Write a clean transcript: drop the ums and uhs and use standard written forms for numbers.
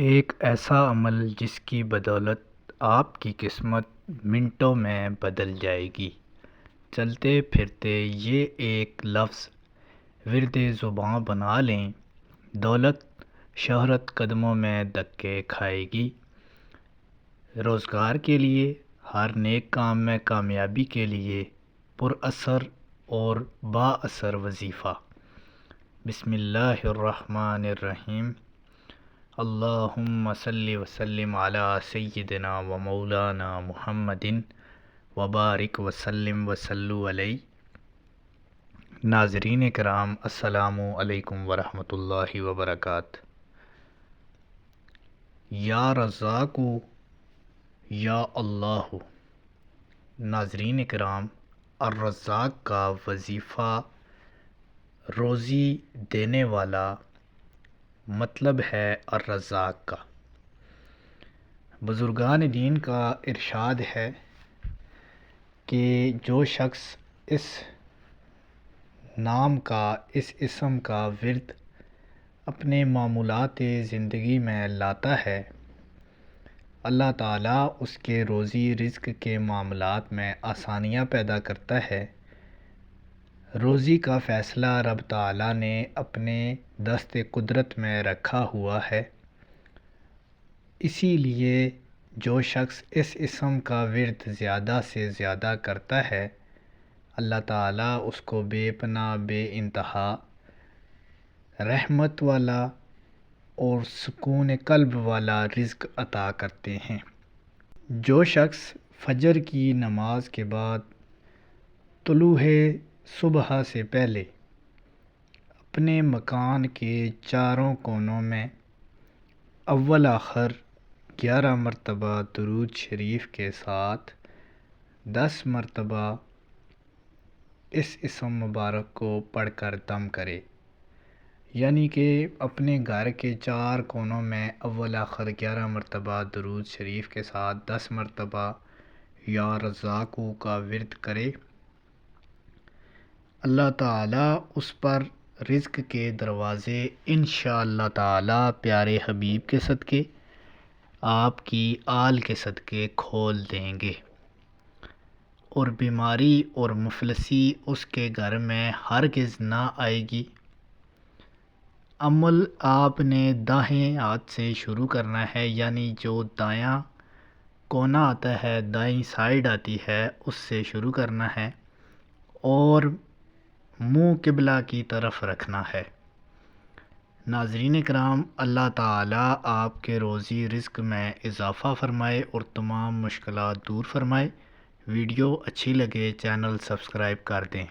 ایک ایسا عمل جس کی بدولت آپ کی قسمت منٹوں میں بدل جائے گی۔ چلتے پھرتے یہ ایک لفظ ورد زباں بنا لیں، دولت شہرت قدموں میں دھکے کھائے گی۔ روزگار کے لیے، ہر نیک کام میں کامیابی کے لیے پر اثر اور با اثر وظیفہ۔ بسم اللہ الرحمن الرحیم۔ اللہم صلی وسلم علی سیدنا و مولانا محمد وبارک وسلم وصلو علیہ۔ ناظرین کرام، السلام علیکم ورحمۃ اللہ وبرکاتہ۔ یا رزاق یا اللہ۔ ناظرین کرام، الرزاق کا وظیفہ روزی دینے والا مطلب ہے الرزاق کا۔ بزرگان دین کا ارشاد ہے کہ جو شخص اس نام کا، اس اسم کا ورد اپنے معمولات زندگی میں لاتا ہے، اللہ تعالیٰ اس کے روزی رزق کے معاملات میں آسانیاں پیدا کرتا ہے۔ روزی کا فیصلہ رب تعالیٰ نے اپنے دست قدرت میں رکھا ہوا ہے، اسی لیے جو شخص اس اسم کا ورد زیادہ سے زیادہ کرتا ہے، اللہ تعالیٰ اس کو بے پناہ بے انتہا رحمت والا اور سکون قلب والا رزق عطا کرتے ہیں۔ جو شخص فجر کی نماز کے بعد طلوع صبح سے پہلے اپنے مکان کے چاروں کونوں میں اول آخر 11 مرتبہ درود شریف کے ساتھ 10 مرتبہ اس اسم مبارک کو پڑھ کر دم کرے، یعنی کہ اپنے گھر کے چار کونوں میں اول آخر 11 مرتبہ درود شریف کے ساتھ 10 مرتبہ یا رزاق کا ورد کرے، اللہ تعالیٰ اس پر رزق کے دروازے انشاءاللہ تعالیٰ پیارے حبیب کے صدقے، آپ کی آل کے صدقے کھول دیں گے، اور بیماری اور مفلسی اس کے گھر میں ہرگز نہ آئے گی۔ عمل آپ نے دائیں ہاتھ سے شروع کرنا ہے، یعنی جو دایاں کونا آتا ہے، دائیں سائیڈ آتی ہے، اس سے شروع کرنا ہے اور منہ قبلہ کی طرف رکھنا ہے۔ ناظرین کرام، اللہ تعالیٰ آپ کے روزی رزق میں اضافہ فرمائے اور تمام مشکلات دور فرمائے۔ ویڈیو اچھی لگے چینل سبسکرائب کر دیں۔